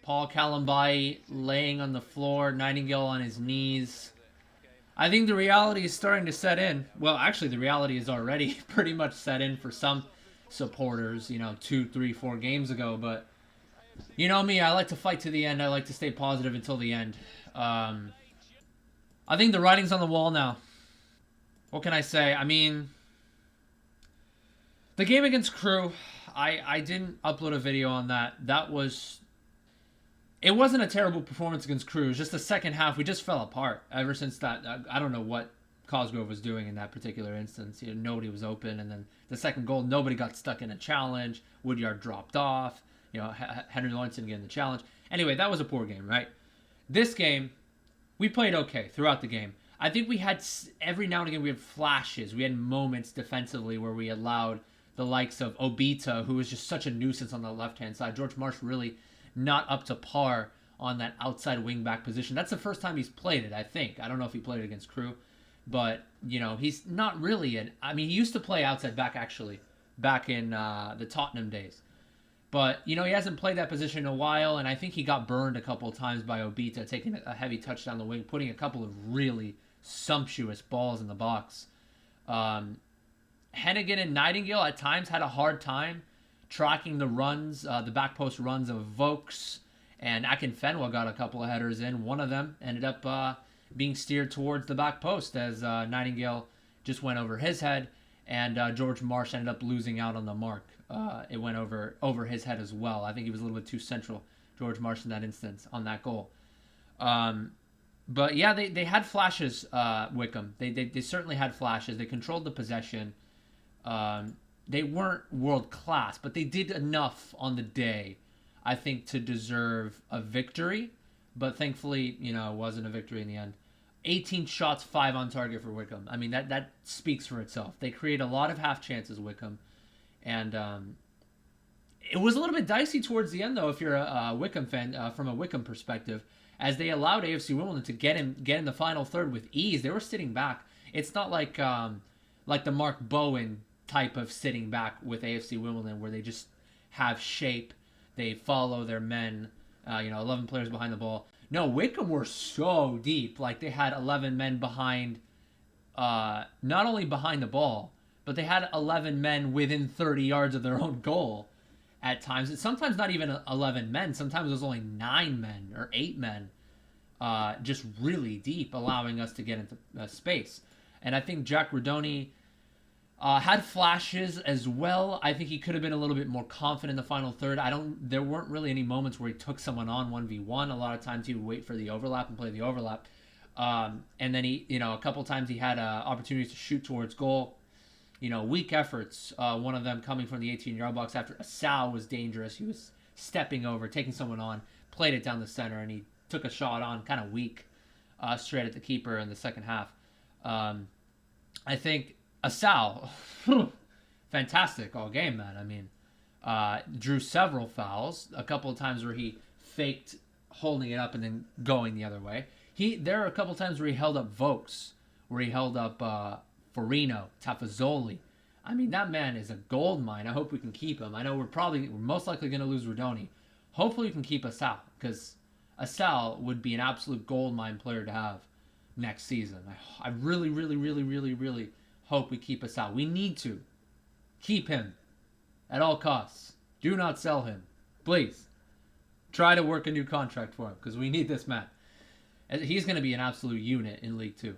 Paul Kalambai laying on the floor, Nightingale on his knees. I think the reality is starting to set in. Well, actually, the reality is already pretty much set in for some supporters, 2, 3, 4 games ago. But you know me, I like to fight to the end. I like to stay positive until the end. I think the writing's on the wall now. What can I say? I mean, the game against Crew, I didn't upload a video on that. It wasn't a terrible performance against Crew. It was just the second half, we just fell apart. Ever since that, I don't know what Cosgrove was doing in that particular instance. Nobody was open, and then the second goal, nobody got stuck in a challenge. Woodyard dropped off. Henry Lawrenson getting the challenge. Anyway, that was a poor game, right? This game, we played okay throughout the game. I think we had, every now and again, we had flashes. We had moments defensively where we allowed the likes of Obita, who was just such a nuisance on the left-hand side. George Marsh really not up to par on that outside wing-back position. That's the first time he's played it, I think. I don't know if he played it against Crew. But, he's not really he used to play outside back, actually, back in the Tottenham days. But, he hasn't played that position in a while, and I think he got burned a couple of times by Obita, taking a heavy touch down the wing, putting a couple of really sumptuous balls in the box. Hennigan and Nightingale at times had a hard time tracking the runs, the back post runs of Vokes, and Akinfenwa got a couple of headers in. One of them ended up being steered towards the back post as Nightingale just went over his head, and George Marsh ended up losing out on the mark. It went over his head as well. I think he was a little bit too central, George Marsh, in that instance on that goal. But yeah, they had flashes, Wycombe. They certainly had flashes. They controlled the possession. They weren't world class, but they did enough on the day, I think, to deserve a victory. But thankfully, it wasn't a victory in the end. 18 shots, 5 on target for Wycombe. I mean, that speaks for itself. They create a lot of half chances, Wycombe. And it was a little bit dicey towards the end, though, if you're a Wycombe fan, from a Wycombe perspective, as they allowed AFC Wimbledon to get in the final third with ease. They were sitting back. It's not like the Mark Bowen type of sitting back with AFC Wimbledon, where they just have shape. They follow their men, 11 players behind the ball. No, Wycombe were so deep. Like, they had 11 men behind, not only behind the ball, but they had 11 men within 30 yards of their own goal at times. It's sometimes not even 11 men. Sometimes it was only 9 men or 8 men, just really deep, allowing us to get into space. And I think Jack Rodoni had flashes as well. I think he could have been a little bit more confident in the final third. There weren't really any moments where he took someone on 1v1. A lot of times he would wait for the overlap and play the overlap. And then he, a couple times he had opportunities to shoot towards goal. Weak efforts. One of them coming from the 18-yard box after Asau was dangerous. He was stepping over, taking someone on, played it down the center, and he took a shot on, kind of weak, straight at the keeper in the second half. I think Asau, fantastic all game, man. I mean, drew several fouls, a couple of times where he faked holding it up and then going the other way. There are a couple of times where he held up Vokes, where he held up Forino, Tafazzoli. I mean, that man is a gold mine. I hope we can keep him. I know we're most likely going to lose Rodoni. Hopefully we can keep Asau, because Asau would be an absolute gold mine player to have next season. I really, really, really, really, really hope we keep Asau. We need to keep him at all costs. Do not sell him. Please. Try to work a new contract for him, because we need this man. He's going to be an absolute unit in League Two.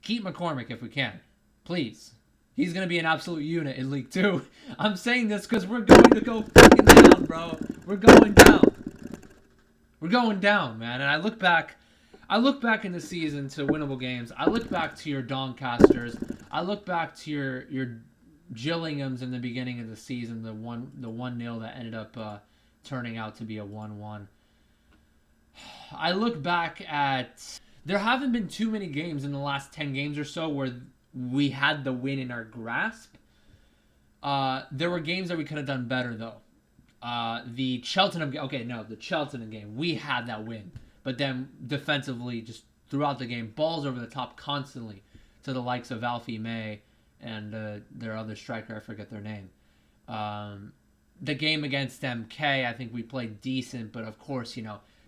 Keep McCormick if we can. Please. He's going to be an absolute unit in League Two. I'm saying this because we're going to go fucking down, bro. We're going down. We're going down, man. And I look back in the season to winnable games. I look back to your Doncasters. I look back to your Gillinghams in the beginning of the season, the 1-0 that ended up turning out to be a 1-1. I look back at... There haven't been too many games in the last 10 games or so where we had the win in our grasp. There were games that we could have done better, though. The Cheltenham game, we had that win. But then defensively, just throughout the game, balls over the top constantly to the likes of Alfie May and their other striker, I forget their name. the game against MK, I think we played decent, but of course,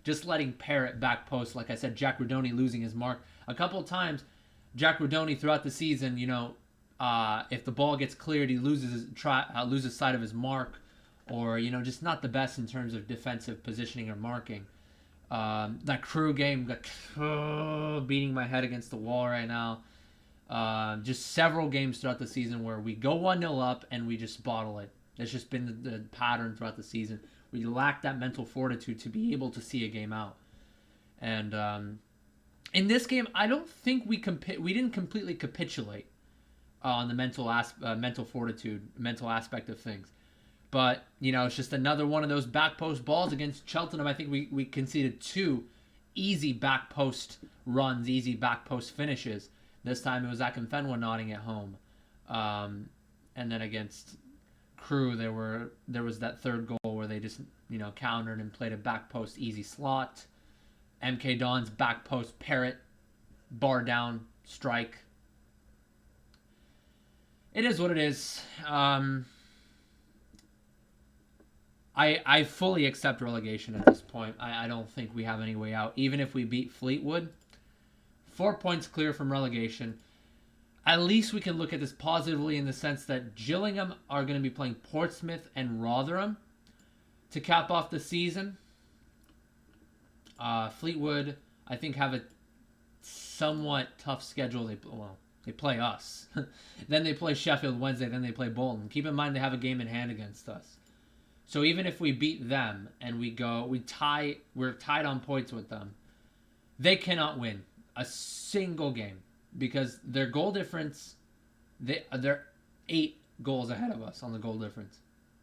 just letting Parrott back post, like I said, Jack Rodoni losing his mark a couple of times. Jack Rodoni throughout the season, if the ball gets cleared, he loses sight of his mark, or just not the best in terms of defensive positioning or marking. That Crew game got beating my head against the wall right now. Just several games throughout the season where we go 1-0 up and we just bottle it. That's just been the pattern throughout the season. We lack that mental fortitude to be able to see a game out. And in this game, I don't think we didn't completely capitulate on the mental fortitude, mental aspect of things. But, it's just another one of those back post balls against Cheltenham. I think we conceded 2 easy back post runs, easy back post finishes. This time it was Akinfenwa nodding at home. And then against Crew, there was that third goal where they just, countered and played a back post easy slot. MK Don's back post Parrott, bar down, strike. It is what it is. I fully accept relegation at this point. I don't think we have any way out. Even if we beat Fleetwood, 4 points clear from relegation. At least we can look at this positively in the sense that Gillingham are going to be playing Portsmouth and Rotherham to cap off the season. Fleetwood, I think, have a somewhat tough schedule. They play us. Then they play Sheffield Wednesday. Then they play Bolton. Keep in mind they have a game in hand against us. So even if we beat them and we're tied on points with them, they cannot win a single game because their goal difference, they're 8 goals ahead of us on the goal difference.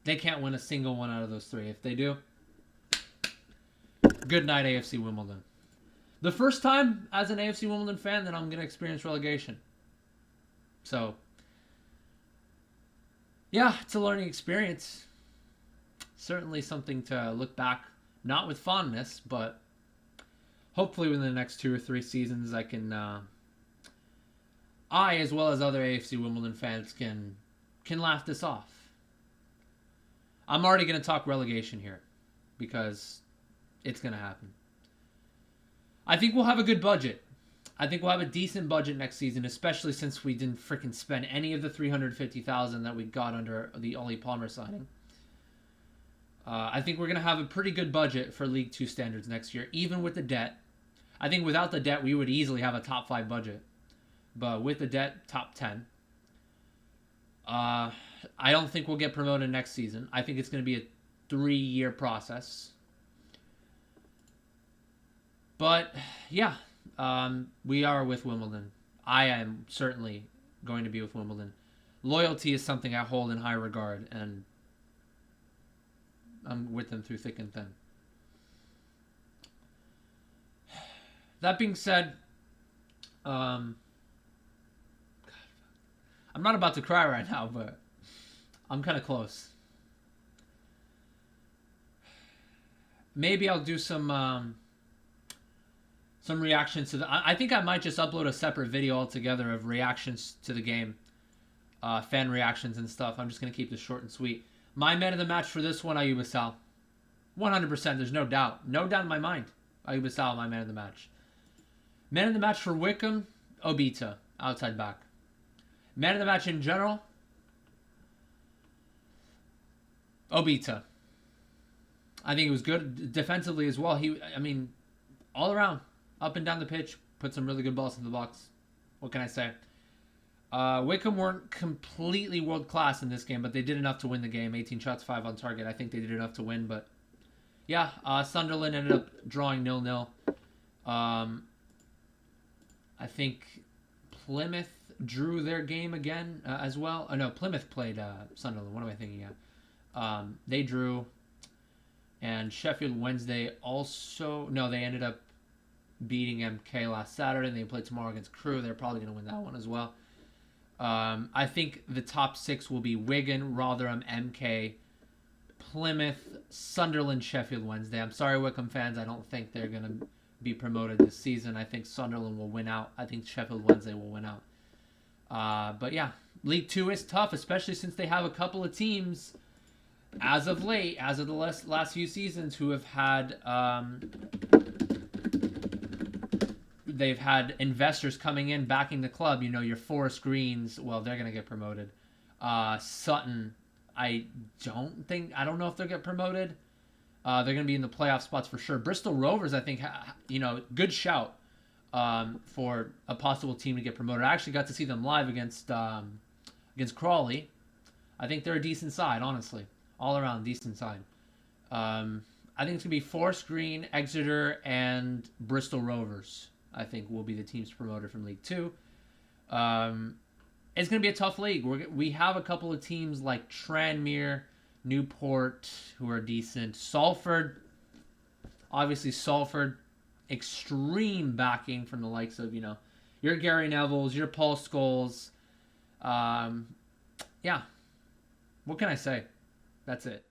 They can't win a single one out of those 3. If they do, good night, AFC Wimbledon. The first time as an AFC Wimbledon fan that I'm going to experience relegation. So, yeah, it's a learning experience. Certainly something to look back, not with fondness, but hopefully within the next 2 or 3 seasons I can, I as well as other AFC Wimbledon fans can laugh this off. I'm already going to talk relegation here because it's going to happen. I think we'll have a good budget. I think we'll have a decent budget next season, especially since we didn't freaking spend any of the $350,000 that we got under the Ollie Palmer signing. I think we're going to have a pretty good budget for League 2 standards next year, even with the debt. I think without the debt, we would easily have a top 5 budget. But with the debt, top 10. I don't think we'll get promoted next season. I think it's going to be a 3-year process. But, yeah, we are with Wimbledon. I am certainly going to be with Wimbledon. Loyalty is something I hold in high regard, and I'm with them through thick and thin. That being said, I'm not about to cry right now, but I'm kind of close. Maybe I'll do some reactions to the... I think I might just upload a separate video altogether of reactions to the game. Fan reactions and stuff. I'm just going to keep this short and sweet. My man of the match for this one, Ayuba Sal. 100%, there's no doubt. No doubt in my mind. Ayuba Sal, my man of the match. Man of the match for Wycombe, Obita, outside back. Man of the match in general, Obita. I think it was good defensively as well. All around, up and down the pitch, put some really good balls in the box. What can I say? Wycombe weren't completely world class in this game, but they did enough to win the game. 18 shots, 5 on target. I think they did enough to win, but yeah, Sunderland ended up drawing 0-0. I think Plymouth drew their game again as well. Oh, no, Plymouth played Sunderland. What am I thinking of? They drew. And Sheffield Wednesday also... No, they ended up beating MK last Saturday, and they play tomorrow against Crew. They're probably going to win that one as well. I think the top 6 will be Wigan, Rotherham, MK, Plymouth, Sunderland, Sheffield Wednesday. I'm sorry, Wycombe fans. I don't think they're going to be promoted this season. I think Sunderland will win out. I think Sheffield Wednesday will win out. But yeah, League 2 is tough, especially since they have a couple of teams as of late, as of the last few seasons, who have had they've had investors coming in backing the club. You know, your Forest Greens, well, they're gonna get promoted. Sutton, I don't know if they'll get promoted. They're going to be in the playoff spots for sure. Bristol Rovers, I think, good shout for a possible team to get promoted. I actually got to see them live against Crawley. I think they're a decent side, honestly. All around, decent side. I think it's going to be Forest Green, Exeter, and Bristol Rovers, I think, will be the teams promoted from League Two. It's going to be a tough league. We have a couple of teams like Tranmere, Newport, who are decent. Salford, obviously Salford, extreme backing from the likes of, your Gary Neville's, your Paul Scholes. Yeah. What can I say? That's it.